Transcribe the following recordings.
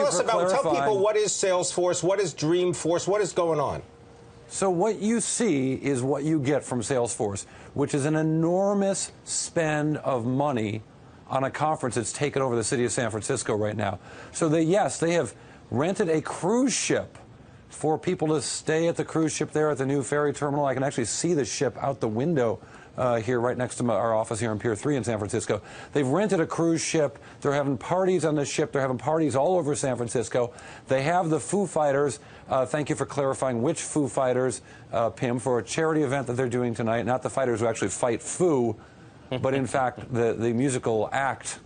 tell people what is Salesforce, what is Dreamforce, what is going on? So what you see is what you get from Salesforce, which is an enormous spend of money on a conference that's taken over the city of San Francisco right now. So they have rented a cruise ship for people to stay at the cruise ship there at the new ferry terminal. I can actually see the ship out the window here right next to our office here on Pier 3 in San Francisco. They've rented a cruise ship. They're having parties on the ship. They're having parties all over San Francisco. They have the Foo Fighters. Thank you for clarifying which Foo Fighters, Pim, for a charity event that they're doing tonight. Not the fighters who actually fight Foo, but in fact the musical act,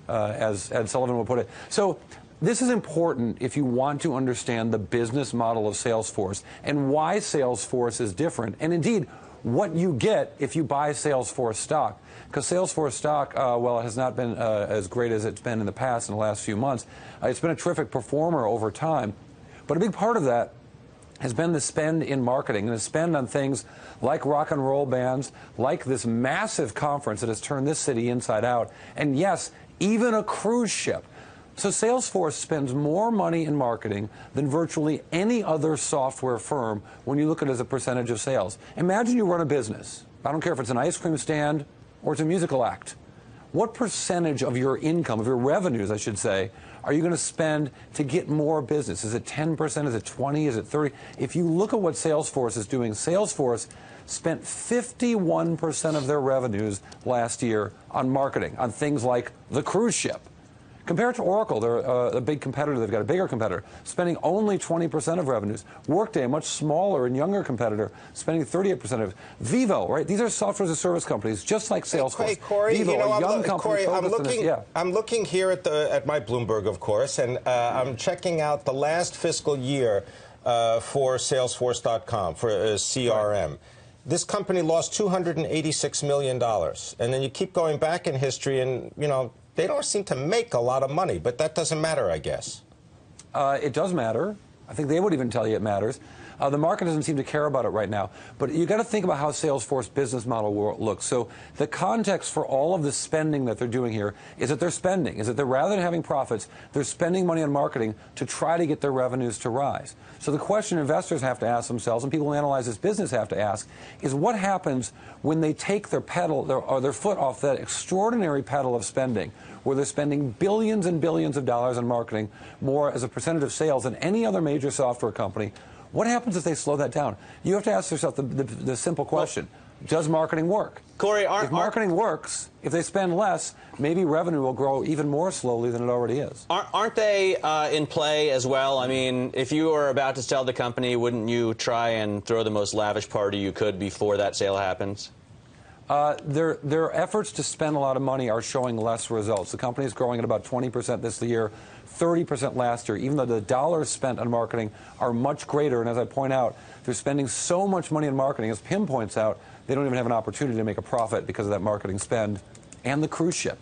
as Ed Sullivan will put it. So this is important if you want to understand the business model of Salesforce and why Salesforce is different, and indeed what you get if you buy Salesforce stock. Because Salesforce stock, well, it has not been as great as it's been in the past in the last few months. It's been a terrific performer over time. But a big part of that has been the spend in marketing and the spend on things like rock and roll bands, like this massive conference that has turned this city inside out, and yes, even a cruise ship. So Salesforce spends more money in marketing than virtually any other software firm when you look at it as a percentage of sales. Imagine you run a business. I don't care if it's an ice cream stand or it's a musical act. What percentage of your income, of your revenues, I should say, are you going to spend to get more business? Is it 10%? Is it 20? Is it 30? If you look at what Salesforce is doing, Salesforce spent 51% of their revenues last year on marketing, on things like the cruise ship. Compared to Oracle, they're a big competitor. They've got a bigger competitor, spending only 20% of revenues. Workday, a much smaller and younger competitor, spending 38% of it. Vivo, right? These are software as a service companies, just like Salesforce. Hey, Cory, Vivo, a young company. Cory, I'm looking here at my Bloomberg, of course, and I'm checking out the last fiscal year for Salesforce.com, for CRM. Right. This company lost $286 million. And then you keep going back in history and, you know, they don't seem to make a lot of money, but that doesn't matter, I guess. It does matter. I think they would even tell you it matters. The market doesn't seem to care about it right now. But you got to think about how Salesforce business model looks. So the context for all of the spending that they're doing here is that they're spending, is that they're, rather than having profits, they're spending money on marketing to try to get their revenues to rise. So the question investors have to ask themselves, and people who analyze this business have to ask, is what happens when they take their foot off that extraordinary pedal of spending, where they're spending billions and billions of dollars on marketing, more as a percentage of sales than any other major software company. What happens if they slow that down? You have to ask yourself the simple question. Does marketing work? Cory, if marketing works, if they spend less, maybe revenue will grow even more slowly than it already is. Aren't they in play as well? I mean, if you were about to sell the company, wouldn't you try and throw the most lavish party you could before that sale happens? Their efforts to spend a lot of money are showing less results. The company is growing at about 20% this year, 30% last year, even though the dollars spent on marketing are much greater. And as I point out, they're spending so much money on marketing, as Pim points out, they don't even have an opportunity to make a profit because of that marketing spend and the cruise ship.